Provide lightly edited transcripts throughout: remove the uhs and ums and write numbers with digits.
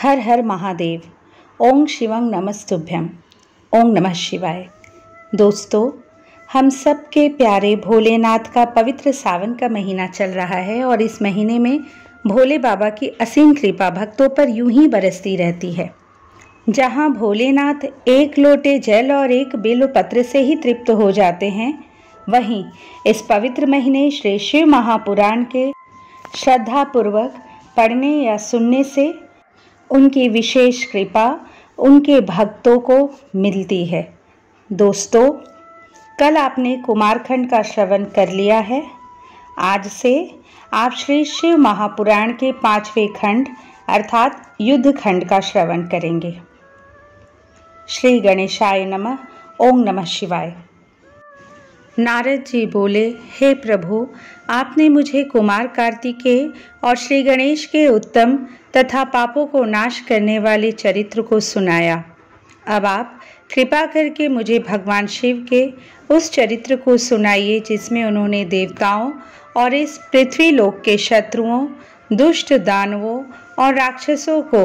हर हर महादेव। ओम शिवं नमस्तुभ्यं। ओम नमः शिवाय। दोस्तों, हम सब के प्यारे भोलेनाथ का पवित्र सावन का महीना चल रहा है और इस महीने में भोले बाबा की असीम कृपा भक्तों पर यूं ही बरसती रहती है। जहां भोलेनाथ एक लोटे जल और एक बेलपत्र से ही तृप्त हो जाते हैं, वहीं इस पवित्र महीने श्री शिव महापुराण के श्रद्धापूर्वक पढ़ने या सुनने से उनकी विशेष कृपा उनके भक्तों को मिलती है। दोस्तों, कल आपने कुमारखंड का श्रवण कर लिया है। आज से आप श्री शिव महापुराण के 5वें खंड अर्थात युद्ध खंड का श्रवण करेंगे। श्री गणेशाय नमः। ओम नमः शिवाय। नारद जी बोले, हे प्रभु, आपने मुझे कुमार कार्तिकेय और श्री गणेश के उत्तम तथा पापों को नाश करने वाले चरित्र को सुनाया। अब आप कृपा करके मुझे भगवान शिव के उस चरित्र को सुनाइए जिसमें उन्होंने देवताओं और इस पृथ्वी लोक के शत्रुओं, दुष्ट दानवों और राक्षसों को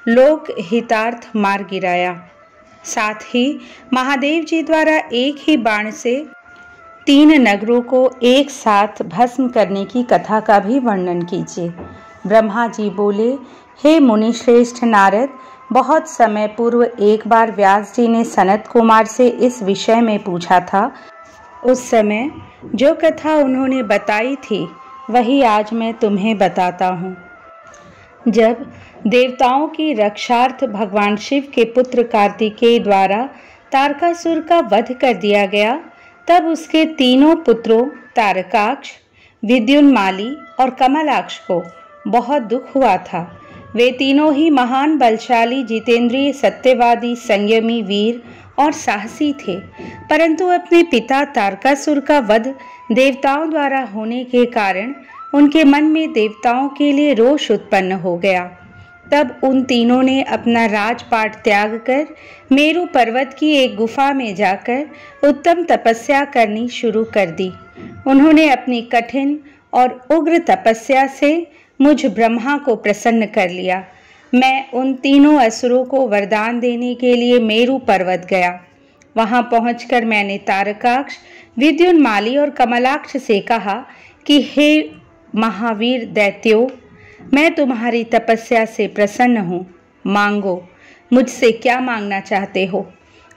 लोक हितार्थ मार गिराया। साथ ही महादेव जी द्वारा एक ही बाण से 3 नगरों को एक साथ भस्म करने की कथा का भी वर्णन कीजिए। ब्रह्मा जी बोले, हे मुनि श्रेष्ठ नारद, बहुत समय पूर्व एक बार व्यास जी ने सनत कुमार से इस विषय में पूछा था। उस समय जो कथा उन्होंने बताई थी वही आज मैं तुम्हें बताता हूँ। जब देवताओं की रक्षार्थ भगवान शिव के पुत्र कार्तिकेय द्वारा तारकासुर का वध कर दिया गया, तब उसके तीनों पुत्रों तारकाक्ष, विद्युन्माली और कमलाक्ष को बहुत दुख हुआ था। वे तीनों ही महान बलशाली, जितेंद्रिय, सत्यवादी, संयमी, वीर और साहसी थे, परंतु अपने पिता तारकासुर का वध देवताओं द्वारा होने के कारण उनके मन में देवताओं के लिए रोष उत्पन्न हो गया। तब उन तीनों ने अपना राजपाट त्याग कर मेरु पर्वत की एक गुफा में जाकर उत्तम तपस्या करनी शुरू कर दी। उन्होंने अपनी कठिन और उग्र तपस्या से मुझ ब्रह्मा को प्रसन्न कर लिया। मैं उन तीनों असुरों को वरदान देने के लिए मेरु पर्वत गया। वहां पहुंचकर मैंने तारकाक्ष, विद्युन्माली और कमलाक्ष से कहा कि हे महावीर दैत्यों, मैं तुम्हारी तपस्या से प्रसन्न हूँ। मांगो, मुझसे क्या मांगना चाहते हो?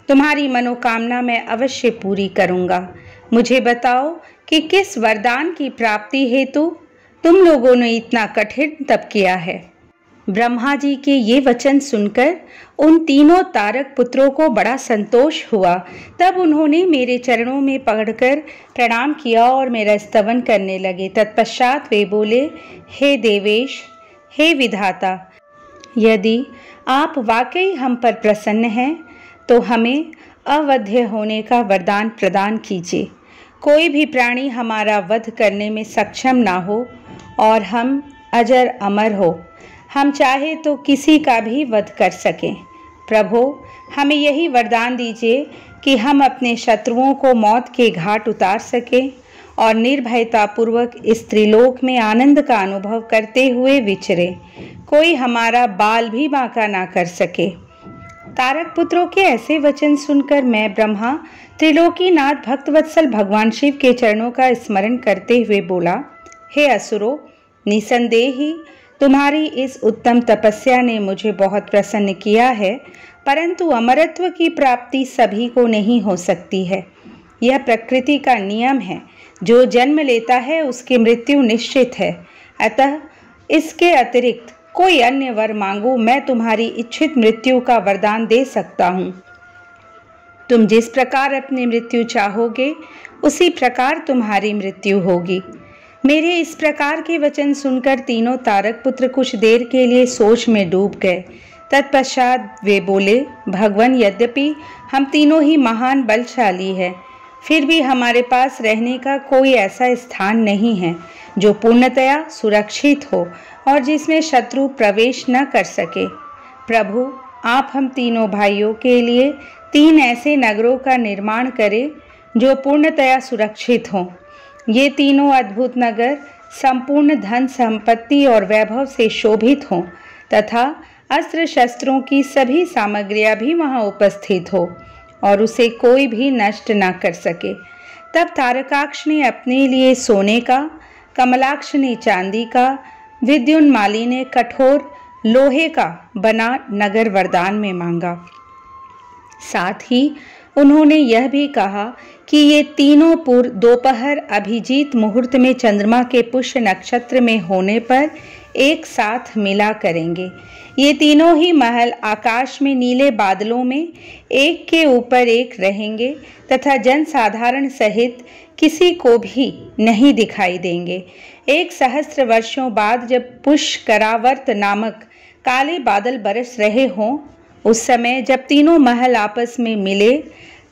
तुम्हारी मनोकामना मैं अवश्य पूरी करूँगा। मुझे बताओ कि किस वरदान की प्राप्ति हेतु तुम लोगों ने इतना कठिन तप किया है। ब्रह्मा जी के ये वचन सुनकर उन तीनों तारक पुत्रों को बड़ा संतोष हुआ। तब उन्होंने मेरे चरणों में पकड़कर प्रणाम किया और मेरा स्तवन करने लगे। तत्पश्चात वे बोले, हे देवेश, हे विधाता, यदि आप वाकई हम पर प्रसन्न हैं तो हमें अवध्य होने का वरदान प्रदान कीजिए। कोई भी प्राणी हमारा वध करने में सक्षम ना हो और हम अजर अमर हो। हम चाहे तो किसी का भी वध कर सकें। प्रभु, हमें यही वरदान दीजिए कि हम अपने शत्रुओं को मौत के घाट उतार सकें और निर्भयतापूर्वक इस त्रिलोक में आनंद का अनुभव करते हुए विचरें। कोई हमारा बाल भी बांका ना कर सके। तारक पुत्रों के ऐसे वचन सुनकर मैं ब्रह्मा त्रिलोकीनाथ भक्तवत्सल भगवान शिव के चरणों का स्मरण करते हुए बोला, हे असुरों, निसंदेह ही तुम्हारी इस उत्तम तपस्या ने मुझे बहुत प्रसन्न किया है, परंतु अमरत्व की प्राप्ति सभी को नहीं हो सकती है। यह प्रकृति का नियम है। जो जन्म लेता है उसकी मृत्यु निश्चित है। अतः इसके अतिरिक्त कोई अन्य वर मांगो, मैं तुम्हारी इच्छित मृत्यु का वरदान दे सकता हूँ। तुम जिस प्रकार अपनी मृत्यु चाहोगे उसी प्रकार तुम्हारी मृत्यु होगी। मेरे इस प्रकार के वचन सुनकर तीनों तारक पुत्र कुछ देर के लिए सोच में डूब गए। तत्पश्चात वे बोले, भगवान, यद्यपि हम तीनों ही महान बलशाली हैं, फिर भी हमारे पास रहने का कोई ऐसा स्थान नहीं है जो पूर्णतया सुरक्षित हो और जिसमें शत्रु प्रवेश न कर सके। प्रभु, आप हम तीनों भाइयों के लिए 3 ऐसे नगरों का निर्माण करें जो पूर्णतया सुरक्षित हों। ये तीनों अद्भुत नगर संपूर्ण धन संपत्ति और वैभव से शोभित हों तथा अस्त्र शस्त्रों की सभी सामग्रियां भी वहां उपस्थित हो और उसे कोई भी नष्ट न कर सके। तब तारकाक्ष ने अपने लिए सोने का, कमलाक्ष ने चांदी का, विद्युन्माली ने कठोर लोहे का बना नगर वरदान में मांगा। साथ ही उन्होंने यह भी कहा कि ये तीनों पुर दोपहर अभिजीत मुहूर्त में चंद्रमा के पुष्य नक्षत्र में होने पर एक साथ मिला करेंगे। ये तीनों ही महल आकाश में नीले बादलों में एक के ऊपर एक रहेंगे तथा जनसाधारण सहित किसी को भी नहीं दिखाई देंगे। 1 सहस्त्र वर्षों बाद जब पुष्करावर्त नामक काले बादल बरस रहे हों, उस समय जब तीनों महल आपस में मिले,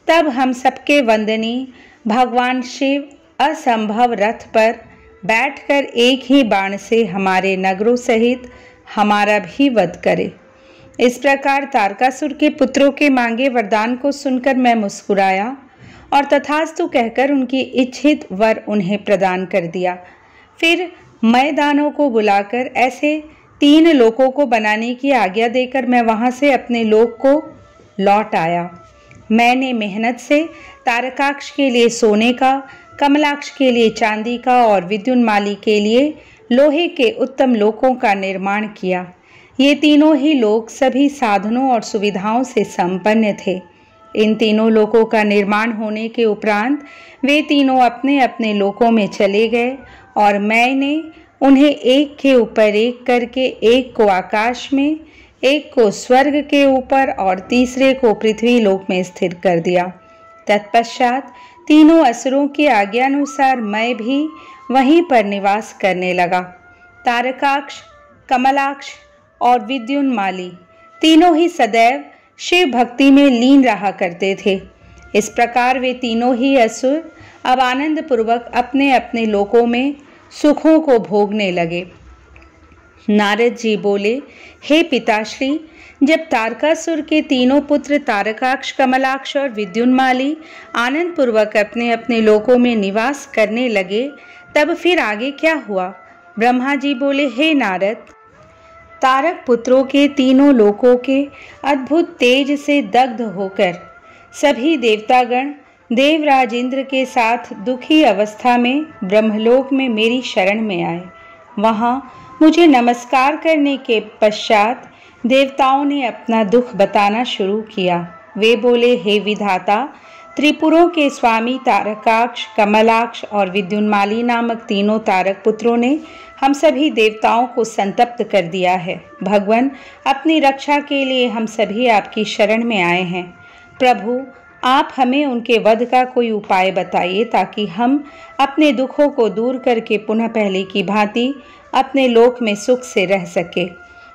तब हम सबके वंदनीय भगवान शिव असंभव रथ पर बैठकर एक ही बाण से हमारे नगरों सहित हमारा भी वध करे। इस प्रकार तारकासुर के पुत्रों के मांगे वरदान को सुनकर मैं मुस्कुराया और तथास्तु कहकर उनकी इच्छित वर उन्हें प्रदान कर दिया। फिर मैं दानों को बुलाकर ऐसे 3 लोकों को बनाने की आज्ञा देकर मैं वहां से अपने लोक को लौट आया। मैंने मेहनत से तारकाक्ष के लिए सोने का, कमलाक्ष के लिए चांदी का और विद्युन्माली के लिए लोहे के उत्तम लोकों का निर्माण किया। ये तीनों ही लोक सभी साधनों और सुविधाओं से संपन्न थे। इन तीनों लोकों का निर्माण होने के उपरांत वे तीनों अपने अपने लोकों में चले गए और मैंने उन्हें एक के ऊपर एक करके, एक को आकाश में, एक को स्वर्ग के ऊपर और तीसरे को पृथ्वी लोक में स्थिर कर दिया। तत्पश्चात तीनों असुरों की आज्ञानुसार मैं भी वहीं पर निवास करने लगा। तारकाक्ष, कमलाक्ष और विद्युन्माली तीनों ही सदैव शिव भक्ति में लीन रहा करते थे। इस प्रकार वे तीनों ही असुर अब आनंद पूर्वक अपने अपने लोकों में सुखों को भोगने लगे। नारद जी बोले, हे पिताश्री, जब तारकासुर के तीनों पुत्र तारकाक्ष, कमलाक्ष और विद्युन्माली आनंद पूर्वक अपने अपने लोकों में निवास करने लगे, तब फिर आगे क्या हुआ? ब्रह्मा जी बोले, हे नारद, तारक पुत्रों के तीनों लोकों के अद्भुत तेज से दग्ध होकर सभी देवतागण देवराज इंद्र के साथ दुखी अवस्था में ब्रह्मलोक में मेरी शरण में आए। वहां मुझे नमस्कार करने के पश्चात देवताओं ने अपना दुख बताना शुरू किया। वे बोले, हे विधाता, त्रिपुरों के स्वामी तारकाक्ष, कमलाक्ष और विद्युन्माली नामक तीनों तारक पुत्रों ने हम सभी देवताओं को संतप्त कर दिया है। भगवान, अपनी रक्षा के लिए हम सभी आपकी शरण में आए हैं। प्रभु, आप हमें उनके वध का कोई उपाय बताइए ताकि हम अपने दुखों को दूर करके पुनः पहले की भांति अपने लोक में सुख से रह सके।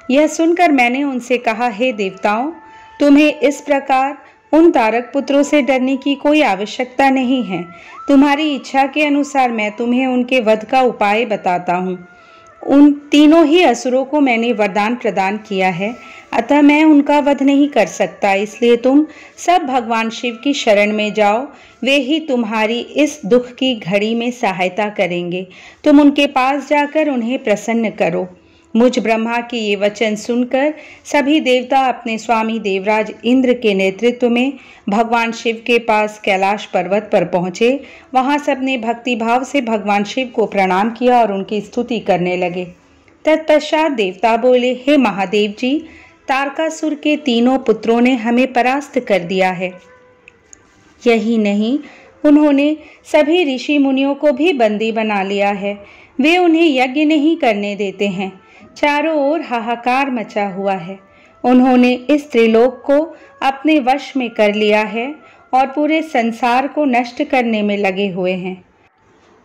यह सुनकर मैंने उनसे कहा, हे देवताओं, तुम्हें इस प्रकार उन तारक पुत्रों से डरने की कोई आवश्यकता नहीं है। तुम्हारी इच्छा के अनुसार मैं तुम्हें उनके वध का उपाय बताता हूँ। उन तीनों ही असुरों को मैंने वरदान प्रदान किया है, अतः मैं उनका वध नहीं कर सकता। इसलिए तुम सब भगवान शिव की शरण में जाओ, वे ही तुम्हारी इस दुख की घड़ी में सहायता करेंगे। तुम उनके पास जाकर उन्हें प्रसन्न करो। मुझ ब्रह्मा के ये वचन सुनकर सभी देवता अपने स्वामी देवराज इंद्र के नेतृत्व में भगवान शिव के पास कैलाश पर्वत पर पहुंचे। वहां सबने भक्ति भाव से भगवान शिव को प्रणाम किया और उनकी स्तुति करने लगे। तत्पश्चात देवता बोले, हे महादेव जी, तारकासुर के तीनों पुत्रों ने हमें परास्त कर दिया है। यही नहीं, उन्होंने सभी ऋषि मुनियों को भी बंदी बना लिया है। वे उन्हें यज्ञ नहीं करने देते हैं। चारों ओर हाहाकार मचा हुआ है। उन्होंने इस त्रिलोक को अपने वश में कर लिया है और पूरे संसार को नष्ट करने में लगे हुए हैं।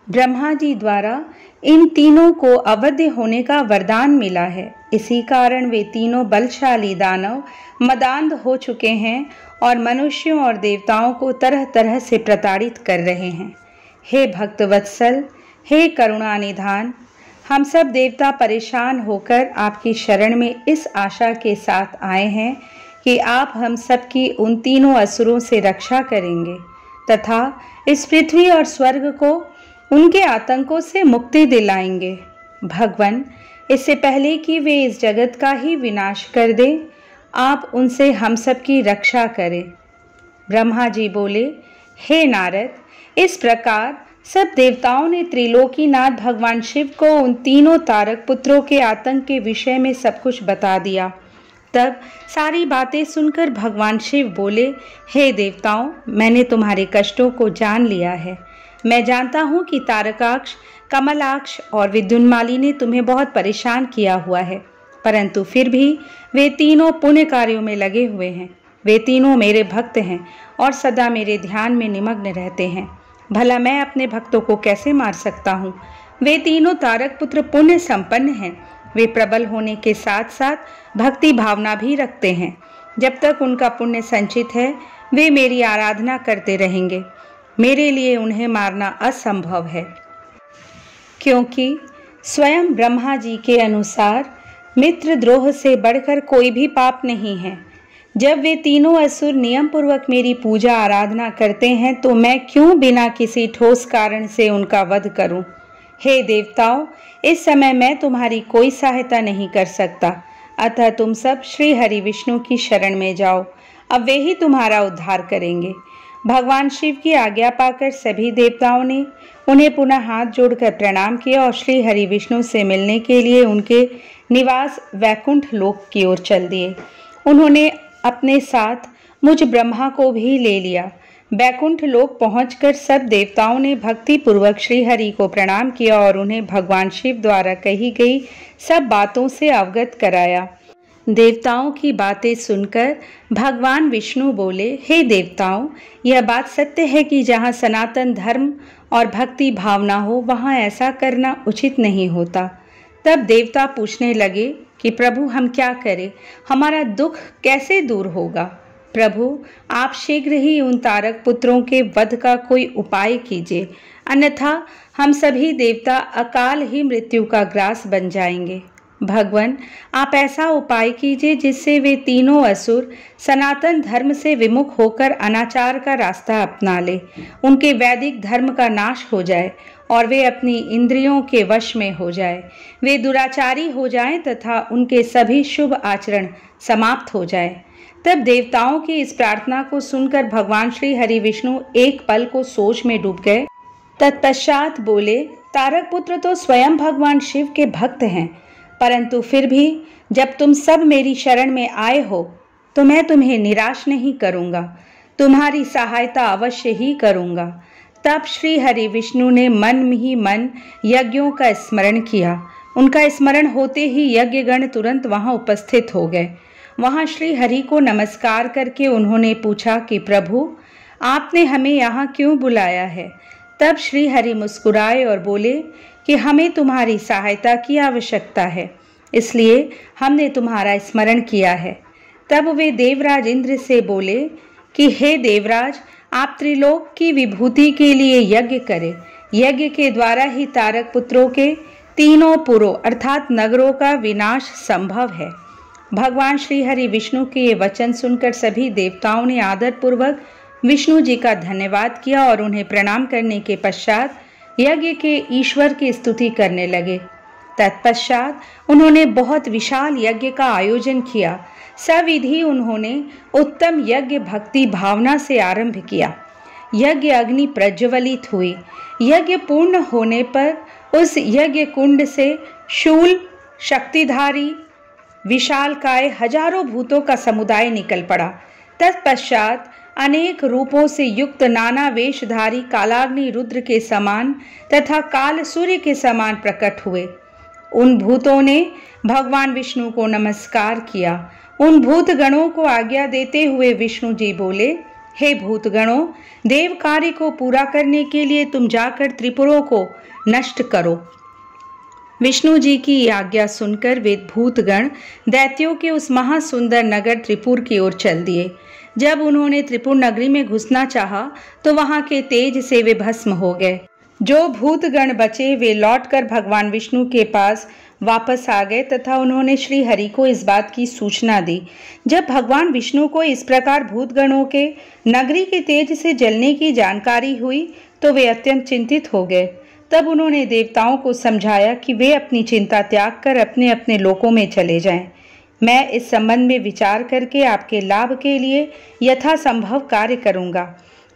ब्रह्मा जी द्वारा इन तीनों को अवध्य होने का वरदान मिला है। इसी कारण वे तीनों बलशाली दानव मदांध हो चुके हैं और मनुष्यों और देवताओं को तरह तरह से प्रताड़ित कर रहे हैं। हे भक्त वत्सल, हे करुणा निधान, हम सब देवता परेशान होकर आपकी शरण में इस आशा के साथ आए हैं कि आप हम सब की उन तीनों असुरों से रक्षा करेंगे तथा इस पृथ्वी और स्वर्ग को उनके आतंकों से मुक्ति दिलाएंगे। भगवान, इससे पहले कि वे इस जगत का ही विनाश कर दें, आप उनसे हम सब की रक्षा करें। ब्रह्मा जी बोले, हे नारद, इस प्रकार सब देवताओं ने त्रिलोकीनाथ भगवान शिव को उन तीनों तारक पुत्रों के आतंक के विषय में सब कुछ बता दिया। तब सारी बातें सुनकर भगवान शिव बोले, हे देवताओं, मैंने तुम्हारे कष्टों को जान लिया है। मैं जानता हूँ कि तारकाक्ष, कमलाक्ष और विद्युन्माली ने तुम्हें बहुत परेशान किया हुआ है, परंतु फिर भी वे तीनों पुण्य कार्यों में लगे हुए हैं। वे तीनों मेरे भक्त हैं और सदा मेरे ध्यान में निमग्न रहते हैं। भला मैं अपने भक्तों को कैसे मार सकता हूँ? वे तीनों तारक पुत्र पुण्य संपन्न हैं। वे प्रबल होने के साथ साथ भक्ति भावना भी रखते हैं। जब तक उनका पुण्य संचित है, वे मेरी आराधना करते रहेंगे। मेरे लिए उन्हें मारना असंभव है, क्योंकि स्वयं ब्रह्मा जी के अनुसार मित्रद्रोह से बढ़कर कोई भी पाप नहीं है। जब वे तीनों असुर नियम पूर्वक मेरी पूजा आराधना करते हैं, तो मैं क्यों बिना किसी ठोस कारण से उनका वध करूं? हे देवताओं, इस समय मैं तुम्हारी कोई सहायता नहीं कर सकता, अतः तुम सब श्री हरि विष्णु की शरण में जाओ। अब वे ही तुम्हारा उद्धार करेंगे। भगवान शिव की आज्ञा पाकर सभी देवताओं ने उन्हें पुनः हाथ जोड़कर प्रणाम किया और श्री हरि विष्णु से मिलने के लिए उनके निवास वैकुंठ लोक की ओर चल दिए। उन्होंने अपने साथ मुझ ब्रह्मा को भी ले लिया। वैकुंठ लोक पहुंचकर सब देवताओं ने भक्ति पूर्वक श्री हरि को प्रणाम किया और उन्हें भगवान शिव द्वारा कही गई सब बातों से अवगत कराया। देवताओं की बातें सुनकर भगवान विष्णु बोले, हे देवताओं, यह बात सत्य है कि जहाँ सनातन धर्म और भक्ति भावना हो, वहाँ ऐसा करना उचित नहीं होता। तब देवता पूछने लगे कि प्रभु, हम क्या करें? हमारा दुख कैसे दूर होगा? प्रभु, आप शीघ्र ही उन तारक पुत्रों के वध का कोई उपाय कीजिए, अन्यथा हम सभी देवता अकाल ही मृत्यु का ग्रास बन जाएंगे। भगवान, आप ऐसा उपाय कीजिए जिससे वे तीनों असुर सनातन धर्म से विमुख होकर अनाचार का रास्ता अपना ले, उनके वैदिक धर्म का नाश हो जाए और वे अपनी इंद्रियों के वश में हो जाए, वे दुराचारी हो जाएं तथा उनके सभी शुभ आचरण समाप्त हो जाए। तब देवताओं की इस प्रार्थना को सुनकर भगवान श्री हरि विष्णु एक पल को सोच में डूब गए। तत्पश्चात बोले, तारक पुत्र तो स्वयं भगवान शिव के भक्त हैं, परंतु फिर भी जब तुम सब मेरी शरण में आए हो तो मैं तुम्हें निराश नहीं करूंगा, तुम्हारी सहायता अवश्य ही करूंगा। तब श्री हरि विष्णु ने मन ही मन यज्ञों का स्मरण किया। उनका स्मरण होते ही यज्ञगण तुरंत वहां उपस्थित हो गए। वहां श्री हरि को नमस्कार करके उन्होंने पूछा कि प्रभु, आपने हमें यहाँ क्यों बुलाया है? तब श्री हरि मुस्कुराए और बोले कि हमें तुम्हारी सहायता की आवश्यकता है, इसलिए हमने तुम्हारा स्मरण किया है। तब वे देवराज इंद्र से बोले कि हे देवराज, आप त्रिलोक की विभूति के लिए यज्ञ करें। यज्ञ के द्वारा ही तारक पुत्रों के तीनों पुरों अर्थात नगरों का विनाश संभव है। भगवान श्री हरि विष्णु के ये वचन सुनकर सभी देवताओं ने आदर पूर्वक विष्णु जी का धन्यवाद किया और उन्हें प्रणाम करने के पश्चात यज्ञ के ईश्वर की स्तुति करने लगे। तत्पश्चात उन्होंने बहुत विशाल यज्ञ का आयोजन किया। सविधि उन्होंने उत्तम यज्ञ भक्ति भावना से आरंभ किया। यज्ञ अग्नि प्रज्वलित हुई। यज्ञ पूर्ण होने पर उस यज्ञ कुंड से शूल, शक्तिधारी, विशालकाय हजारों भूतों का समुदाय निकल पड़ा। तत्पश्चात अनेक रूपों से युक्त नाना वेशधारी कालाग्नि रुद्र के समान तथा काल सूर्य के समान प्रकट हुए। उन भूतों ने भगवान विष्णु को नमस्कार किया। उन भूतगणों को आज्ञा देते हुए विष्णु जी बोले, हे भूतगणों, देव कार्य को पूरा करने के लिए तुम जाकर त्रिपुरों को नष्ट करो। विष्णु जी की आज्ञा सुनकर वे भूतगण दैत्यों के उस महासुंदर नगर त्रिपुर की ओर चल दिए। जब उन्होंने त्रिपुर नगरी में घुसना चाहा तो वहां के तेज से वे भस्म हो गए। जो भूतगण बचे वे लौटकर भगवान विष्णु के पास वापस आ गए तथा उन्होंने श्री हरि को इस बात की सूचना दी। जब भगवान विष्णु को इस प्रकार भूतगणों के नगरी के तेज से जलने की जानकारी हुई तो वे अत्यंत चिंतित हो गए। तब उन्होंने देवताओं को समझाया कि वे अपनी चिंता त्याग कर अपने अपने लोकों में चले जाएं। मैं इस संबंध में विचार करके आपके लाभ के लिए यथासंभव कार्य करूंगा।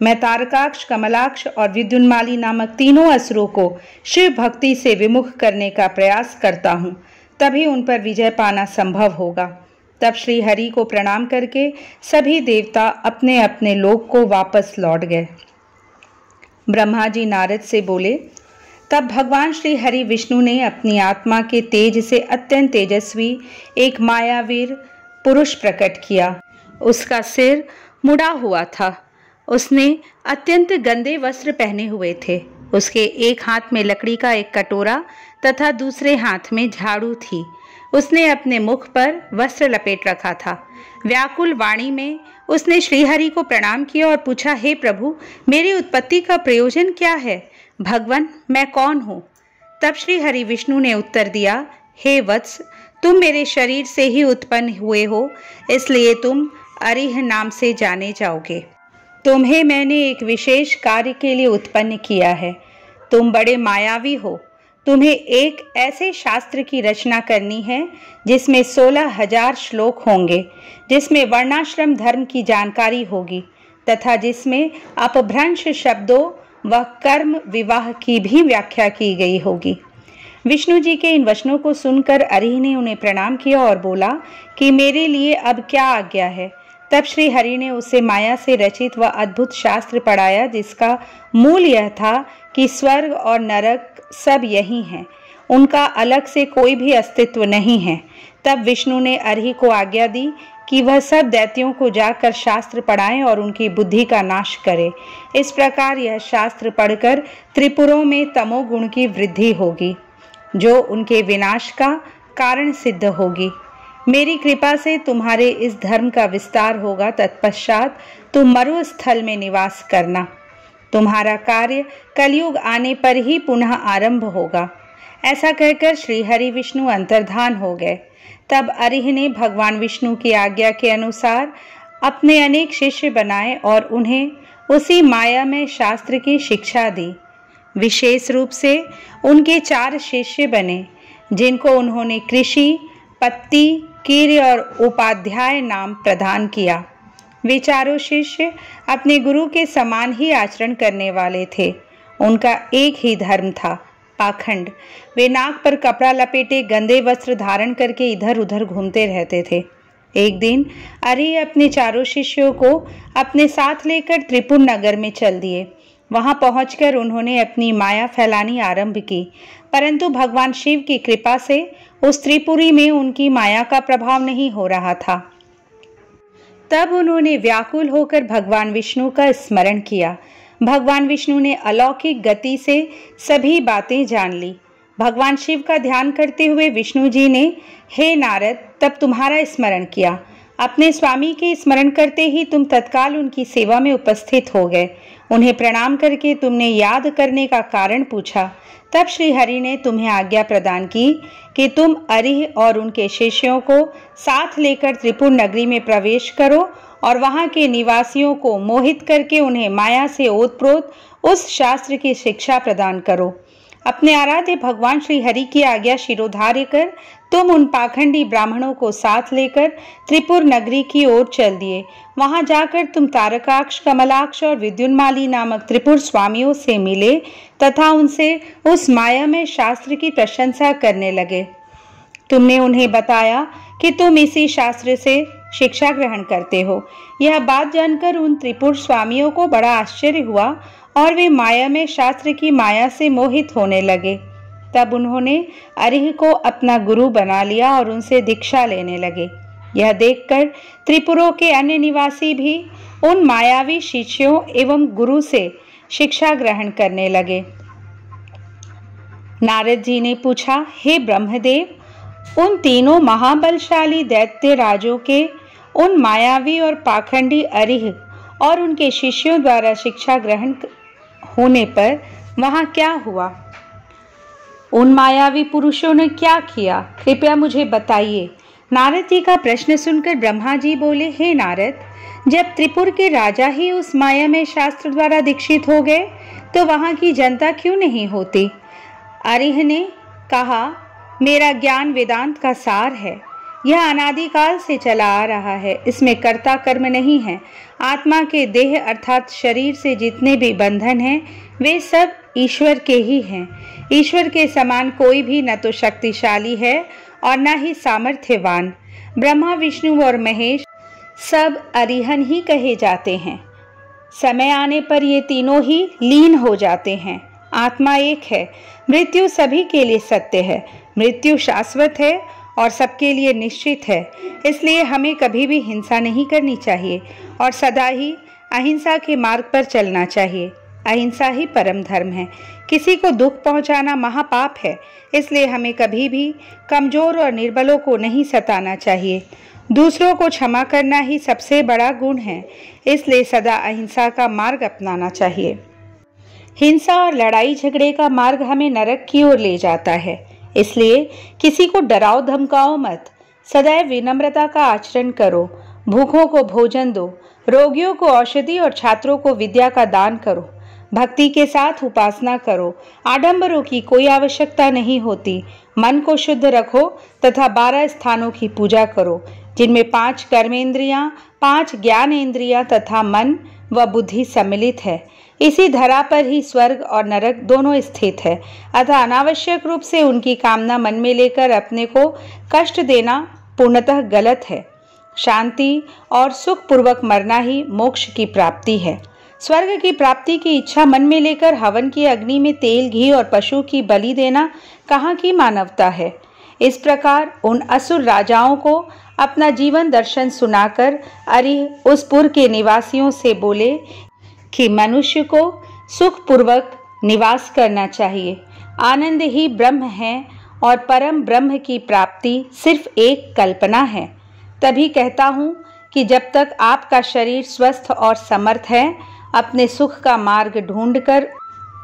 मैं तारकाक्ष, कमलाक्ष और विद्युन्माली नामक तीनों असुरों को शिव भक्ति से विमुख करने का प्रयास करता हूँ, तभी उन पर विजय पाना संभव होगा। तब श्री हरि को प्रणाम करके सभी देवता अपने अपने लोक को वापस लौट गए। ब्रह्मा जी नारद से बोले, तब भगवान श्री हरि विष्णु ने अपनी आत्मा के तेज से अत्यंत तेजस्वी एक मायावीर पुरुष प्रकट किया। उसका सिर मुड़ा हुआ था। उसने अत्यंत गंदे वस्त्र पहने हुए थे। उसके एक हाथ में लकड़ी का एक कटोरा तथा दूसरे हाथ में झाड़ू थी। उसने अपने मुख पर वस्त्र लपेट रखा था। व्याकुल वाणी में उसने श्रीहरि को प्रणाम किया और पूछा, हे प्रभु, मेरी उत्पत्ति का प्रयोजन क्या है? भगवान, मैं कौन हूँ? तब श्री हरि विष्णु ने उत्तर दिया, हे वत्स, तुम मेरे शरीर से ही उत्पन्न हुए हो, इसलिए तुम अरिह नाम से जाने जाओगे। तुम्हें मैंने एक विशेष कार्य के लिए उत्पन्न किया है। तुम बड़े मायावी हो। तुम्हें एक ऐसे शास्त्र की रचना करनी है जिसमें 16,000 श्लोक होंगे, जिसमें वर्णाश्रम धर्म की जानकारी होगी तथा जिसमें अपभ्रंश शब्दों व कर्म विवाह की भी व्याख्या की गई होगी। विष्णु जी के इन वचनों को सुनकर अरिह ने उन्हें प्रणाम किया और बोला कि मेरे लिए अब क्या आज्ञा है। तब श्री हरि ने उसे माया से रचित व अद्भुत शास्त्र पढ़ाया, जिसका मूल यह था कि स्वर्ग और नरक सब यही हैं, उनका अलग से कोई भी अस्तित्व नहीं है। तब विष्णु ने अरिह को आज्ञा दी कि वह सब दैत्यों को जाकर शास्त्र पढ़ाएं और उनकी बुद्धि का नाश करे। इस प्रकार यह शास्त्र पढ़कर त्रिपुरों में तमोगुण की वृद्धि होगी, जो उनके विनाश का कारण सिद्ध होगी। मेरी कृपा से तुम्हारे इस धर्म का विस्तार होगा। तत्पश्चात तुम मरुस्थल में निवास करना। तुम्हारा कार्य कलयुग आने पर ही पुनः आरंभ होगा। ऐसा कहकर श्री हरि विष्णु अंतर्धान हो गए। तब अरिह ने भगवान विष्णु की आज्ञा के अनुसार अपने अनेक शिष्य बनाए और उन्हें उसी माया में शास्त्र की शिक्षा दी। विशेष रूप से उनके 4 शिष्य बने, जिनको उन्होंने कृषि, पत्ती, कीर्य और उपाध्याय नाम प्रदान किया। वे चारों शिष्य अपने गुरु के समान ही आचरण करने वाले थे। उनका एक ही धर्म था, पाखंड। वे नाक पर कपड़ा लपेटे गंदे वस्त्र धारण करके इधर उधर घूमते रहते थे। एक दिन अरिह अपने चारों शिष्यों को अपने साथ लेकर त्रिपुर नगर में चल दिए। वहां पहुंचकर उन्होंने अपनी माया फैलानी आरंभ की, परंतु भगवान शिव की कृपा से उस त्रिपुरी में उनकी माया का प्रभाव नहीं हो रहा था। तब उन्होंने व्याकुल होकर भगवान विष्णु का स्मरण किया। भगवान विष्णु ने अलौकिक गति से सभी बातें जान ली। भगवान शिव का ध्यान करते हुए विष्णु जी ने, हे नारद, तब तुम्हारा स्मरण किया। अपने स्वामी के स्मरण करते ही तुम तत्काल उनकी सेवा में उपस्थित हो गए। उन्हें प्रणाम करके तुमने याद करने का कारण पूछा। तब श्री हरि ने तुम्हें आज्ञा प्रदान की कि तुम अरिह और उनके शिष्यों को साथ लेकर त्रिपुर नगरी में प्रवेश करो और वहां के निवासियों को मोहित करके उन्हें माया से ओतप्रोत उस शास्त्र की शिक्षा प्रदान करो। अपने आराध्य भगवान श्री हरि की आज्ञा शिरोधार्य कर तुम उन पाखंडी ब्राह्मणों को साथ लेकर त्रिपुर नगरी की ओर चल दिए। वहां जाकर तुम तारकाक्ष, कमलाक्ष और विद्युन्माली नामक त्रिपुर स्वामियों से मिले तथा उनसे उस माया में शास्त्र की प्रशंसा करने लगे। तुमने उन्हें बताया कि तुम इसी शास्त्र से शिक्षा ग्रहण करते हो। यह बात जानकर उन त्रिपुर स्वामियों को बड़ा आश्चर्य हुआ और वे माया में शास्त्र की माया से मोहित होने लगे। तब उन्होंने अरिह को अपना गुरु बना लिया और उनसे दीक्षा लेने लगे। यह देखकर त्रिपुरों के अन्य निवासी भी उन मायावी शिष्यों एवं गुरु से शिक्षा ग्रहण करने लगे। नारद जी ने पूछा, हे ब्रह्मदेव, उन तीनों महाबलशाली दैत्य राजों के उन मायावी और पाखंडी अरिह और उनके शिष्यों द्वारा शिक्षा ग्रहण होने पर वहां क्या हुआ? उन मायावी पुरुषों ने क्या किया? कृपया मुझे बताइए। नारद जी का प्रश्न सुनकर ब्रह्मा जी बोले, हे नारद, जब त्रिपुर के राजा ही उस माया में शास्त्र द्वारा दीक्षित हो गए तो वहां की जनता क्यों नहीं होती? अरिह ने कहा, मेरा ज्ञान वेदांत का सार है। यह अनादिकाल से चला आ रहा है। इसमें कर्ता कर्म नहीं है। आत्मा के देह अर्थात शरीर से जितने भी बंधन हैं वे सब ईश्वर के ही हैं। ईश्वर के समान कोई भी न तो शक्तिशाली है और न ही सामर्थ्यवान। ब्रह्मा, विष्णु और महेश सब अरिहन ही कहे जाते हैं। समय आने पर ये तीनों ही लीन हो जाते हैं। आत्मा एक है। मृत्यु सभी के लिए सत्य है। मृत्यु शाश्वत है और सबके लिए निश्चित है। इसलिए हमें कभी भी हिंसा नहीं करनी चाहिए और सदा ही अहिंसा के मार्ग पर चलना चाहिए। अहिंसा ही परम धर्म है। किसी को दुख पहुंचाना महापाप है। इसलिए हमें कभी भी कमजोर और निर्बलों को नहीं सताना चाहिए। दूसरों को क्षमा करना ही सबसे बड़ा गुण है। इसलिए सदा अहिंसा का मार्ग अपनाना चाहिए। हिंसा और लड़ाई झगड़े का मार्ग हमें नरक की ओर ले जाता है। इसलिए किसी को डराओ धमकाओ मत। सदैव विनम्रता का आचरण करो। भूखों को भोजन दो, रोगियों को औषधि और छात्रों को विद्या का दान करो। भक्ति के साथ उपासना करो। आडंबरों की कोई आवश्यकता नहीं होती। मन को शुद्ध रखो तथा 12 स्थानों की पूजा करो, जिनमें 5 कर्मेंद्रियां, 5 ज्ञानेंद्रियां तथा मन व बुद्धि सम्मिलित है। इसी धरा पर ही स्वर्ग और नरक दोनों स्थित है। अतः अनावश्यक रूप से उनकी कामना मन में लेकर अपने को कष्ट देना पूर्णतः गलत है। शांति और सुख पूर्वक मरना ही मोक्ष की प्राप्ति है। स्वर्ग की प्राप्ति की इच्छा मन में लेकर हवन की अग्नि में तेल, घी और पशु की बलि देना कहाँ की मानवता है। इस प्रकार उन असुर राजाओं को अपना जीवन दर्शन सुनाकर अरिह उस पुर के निवासियों से बोले कि मनुष्य को सुख पूर्वक निवास करना चाहिए। आनंद ही ब्रह्म है और परम ब्रह्म की प्राप्ति सिर्फ एक कल्पना है। तभी कहता हूँ कि जब तक आपका शरीर स्वस्थ और समर्थ है, अपने सुख का मार्ग ढूंढकर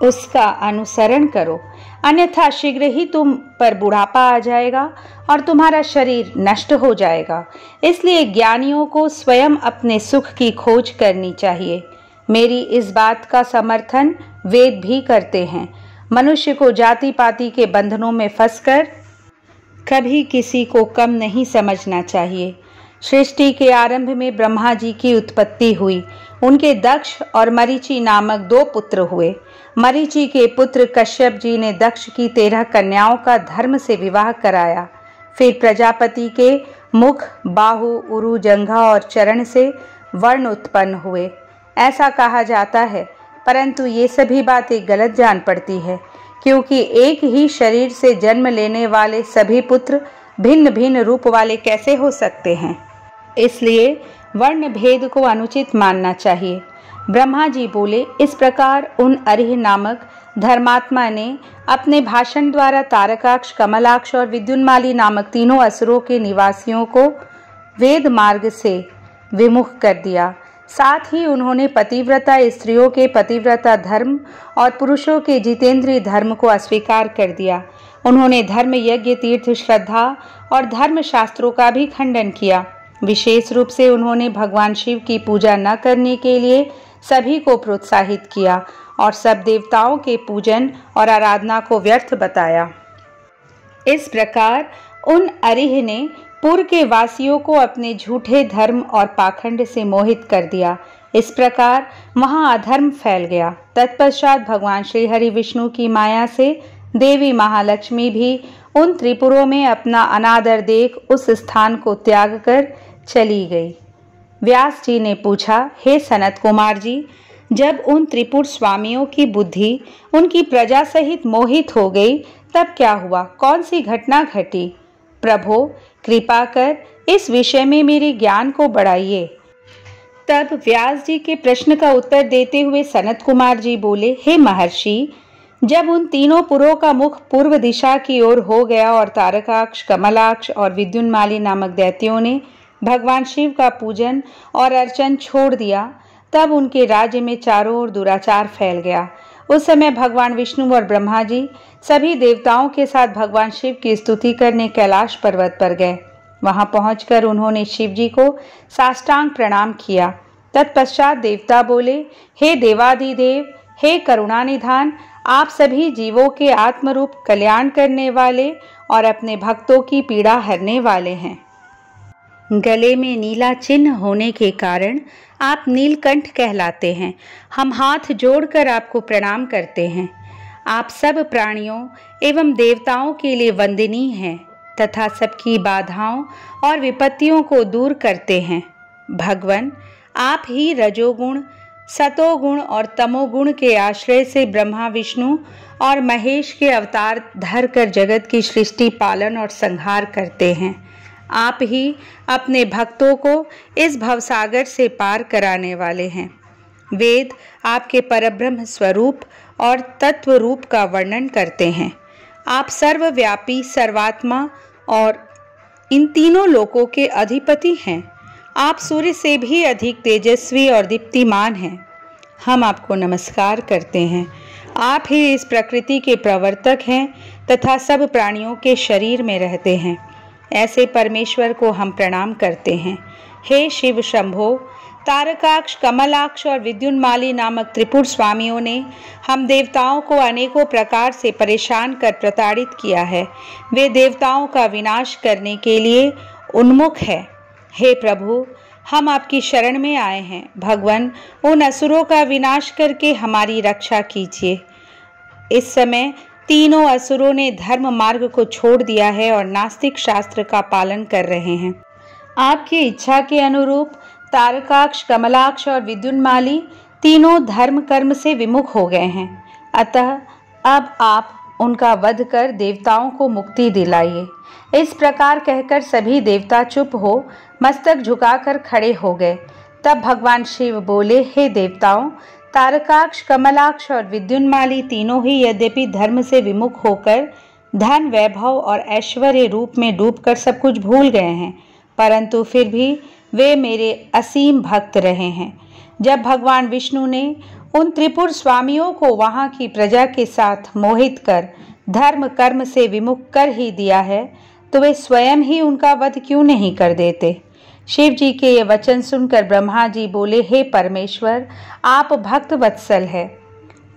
उसका अनुसरण करो, अन्यथा शीघ्र ही तुम पर बुढ़ापा आ जाएगा और तुम्हारा शरीर नष्ट हो जाएगा। इसलिए ज्ञानियों को स्वयं अपने सुख की खोज करनी चाहिए। मेरी इस बात का समर्थन वेद भी करते हैं। मनुष्य को जाति पाति के बंधनों में फंसकर कभी किसी को कम नहीं समझना चाहिए। सृष्टि के आरंभ में ब्रह्मा जी की उत्पत्ति हुई। उनके दक्ष और मरीचि नामक 2 पुत्र हुए। मरीचि के पुत्र कश्यप जी ने दक्ष की 13 कन्याओं का धर्म से विवाह कराया। फिर प्रजापति के मुख, बाहु, उरु, जंघा और चरण से वर्ण उत्पन्न हुए, ऐसा कहा जाता है। परंतु ये सभी बातें गलत जान पड़ती है, क्योंकि एक ही शरीर से जन्म लेने वाले सभी पुत्र भिन्न भिन्न रूप वाले कैसे हो सकते हैं। इसलिए वर्ण भेद को अनुचित मानना चाहिए। ब्रह्मा जी बोले, इस प्रकार उन अरिह नामक धर्मात्मा ने अपने भाषण द्वारा तारकाक्ष, कमलाक्ष और विद्युन्माली नामक तीनों असुरों के निवासियों को वेद मार्ग से विमुख कर दिया। साथ ही उन्होंने पतिव्रता स्त्रियों के पतिव्रता धर्म और पुरुषों के जितेंद्रिय धर्म को अस्वीकार कर दिया। उन्होंने धर्म, यज्ञ, तीर्थ, श्रद्धा और धर्म शास्त्रों का भी खंडन किया। विशेष रूप से उन्होंने भगवान शिव की पूजा न करने के लिए सभी को प्रोत्साहित किया और सब देवताओं के पूजन और आराधना को व्यर्थ बताया। इस प्रकार उन अरिह ने पुर के वासियों को अपने झूठे धर्म और पाखंड से मोहित कर दिया। इस प्रकार वहां अधर्म फैल गया। तत्पश्चात भगवान श्री हरि विष्णु की माया से देवी महालक्ष्मी भी उन त्रिपुरों में अपना अनादर देख उस स्थान को त्याग कर चली गई। व्यास जी ने पूछा, हे सनत कुमार जी, जब उन त्रिपुर स्वामियों की बुद्धि उनकी प्रजा सहित मोहित हो गई तब क्या हुआ? कौन सी घटना घटी? प्रभो, कृपा कर इस विषय में मेरे ज्ञान को बढ़ाइए। तब व्यास जी के प्रश्न का उत्तर देते हुए सनत कुमार जी बोले, हे महर्षि, जब उन तीनों पुरों का मुख पूर्व दिशा की ओर हो गया और तारकाक्ष, कमलाक्ष और विद्युन्माली नामक दैत्यों ने भगवान शिव का पूजन और अर्चन छोड़ दिया, तब उनके राज्य में चारों ओर दुराचार फैल गया। उस समय भगवान विष्णु और ब्रह्मा जी सभी देवताओं के साथ भगवान शिव की स्तुति करने कैलाश पर्वत पर गए। वहां पहुंचकर उन्होंने शिव जी को साष्टांग प्रणाम किया। तत्पश्चात देवता बोले, हे देवाधिदेव, हे करुणानिधान, आप सभी जीवों के आत्मरूप कल्याण करने वाले और अपने भक्तों की पीड़ा हरने वाले हैं। गले में नीला चिन्ह होने के कारण आप नीलकंठ कहलाते हैं। हम हाथ जोड़कर आपको प्रणाम करते हैं। आप सब प्राणियों एवं देवताओं के लिए वंदनीय हैं तथा सबकी बाधाओं और विपत्तियों को दूर करते हैं। भगवान, आप ही रजोगुण, सतोगुण और तमोगुण के आश्रय से ब्रह्मा, विष्णु और महेश के अवतार धर कर जगत की सृष्टि, पालन और संहार करते हैं। आप ही अपने भक्तों को इस भवसागर से पार कराने वाले हैं। वेद आपके परब्रह्म स्वरूप और तत्व रूप का वर्णन करते हैं। आप सर्वव्यापी, सर्वात्मा और इन तीनों लोकों के अधिपति हैं। आप सूर्य से भी अधिक तेजस्वी और दीप्तिमान हैं। हम आपको नमस्कार करते हैं। आप ही इस प्रकृति के प्रवर्तक हैं तथा सब प्राणियों के शरीर में रहते हैं। ऐसे परमेश्वर को हम प्रणाम करते हैं। हे शिव शंभो, तारकाक्ष, कमलाक्ष और विद्युन्माली नामक त्रिपुर स्वामियों ने हम देवताओं को अनेकों प्रकार से परेशान कर प्रताड़ित किया है। वे देवताओं का विनाश करने के लिए उन्मुख है। हे प्रभु, हम आपकी शरण में आए हैं। भगवान, उन असुरों का विनाश करके हमारी रक्षा कीजिए। इस समय तीनों असुरों ने धर्म मार्ग को छोड़ दिया है और नास्तिक शास्त्र का पालन कर रहे हैं। आपकी इच्छा के अनुरूप तारकाक्ष, कमलाक्ष और विद्युन्माली तीनों धर्म कर्म से विमुख हो गए हैं। अतः अब आप उनका वध कर देवताओं को मुक्ति दिलाइए। इस प्रकार कहकर सभी देवता चुप हो मस्तक झुकाकर खड़े हो गए। तब भगवान शिव बोले, हे देवताओं, तारकाक्ष, कमलाक्ष और विद्युन्माली तीनों ही यद्यपि धर्म से विमुख होकर धन, वैभव और ऐश्वर्य रूप में डूबकर सब कुछ भूल गए हैं, परंतु फिर भी वे मेरे असीम भक्त रहे हैं। जब भगवान विष्णु ने उन त्रिपुर स्वामियों को वहां की प्रजा के साथ मोहित कर धर्म कर्म से विमुख कर ही दिया है, तो वे स्वयं ही उनका वध क्यों नहीं कर देते। शिव जी के ये वचन सुनकर ब्रह्मा जी बोले, हे परमेश्वर, आप भक्त वत्सल है।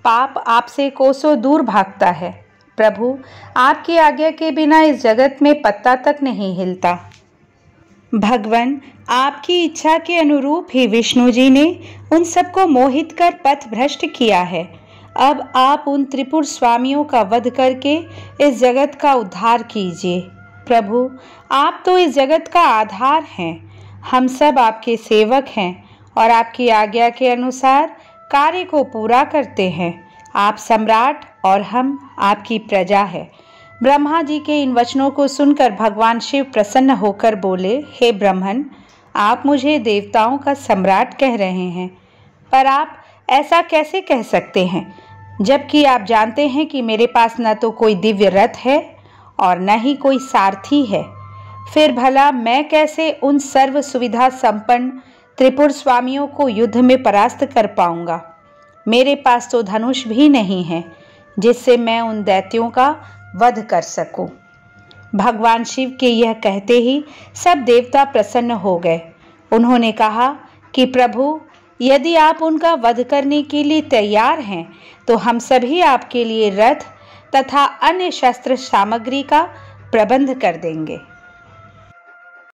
पाप आपसे कोसों दूर भागता है। प्रभु, आपकी आज्ञा के बिना इस जगत में पत्ता तक नहीं हिलता। भगवान, आपकी इच्छा के अनुरूप ही विष्णु जी ने उन सबको मोहित कर पथ भ्रष्ट किया है। अब आप उन त्रिपुर स्वामियों का वध करके इस जगत का उद्धार कीजिए। प्रभु, आप तो इस जगत का आधार हैं। हम सब आपके सेवक हैं और आपकी आज्ञा के अनुसार कार्य को पूरा करते हैं। आप सम्राट और हम आपकी प्रजा है। ब्रह्मा जी के इन वचनों को सुनकर भगवान शिव प्रसन्न होकर बोले, हे ब्रह्मन, आप मुझे देवताओं का सम्राट कह रहे हैं, पर आप ऐसा कैसे कह सकते हैं, जबकि आप जानते हैं कि मेरे पास न तो कोई दिव्य रथ है और न ही कोई सारथी है। फिर भला मैं कैसे उन सर्व सुविधा संपन्न त्रिपुर स्वामियों को युद्ध में परास्त कर पाऊंगा। मेरे पास तो धनुष भी नहीं है जिससे मैं उन दैत्यों का वध कर सकूं। भगवान शिव के यह कहते ही सब देवता प्रसन्न हो गए। उन्होंने कहा कि प्रभु, यदि आप उनका वध करने के लिए तैयार हैं तो हम सभी आपके लिए रथ तथा अन्य शस्त्र सामग्री का प्रबंध कर देंगे।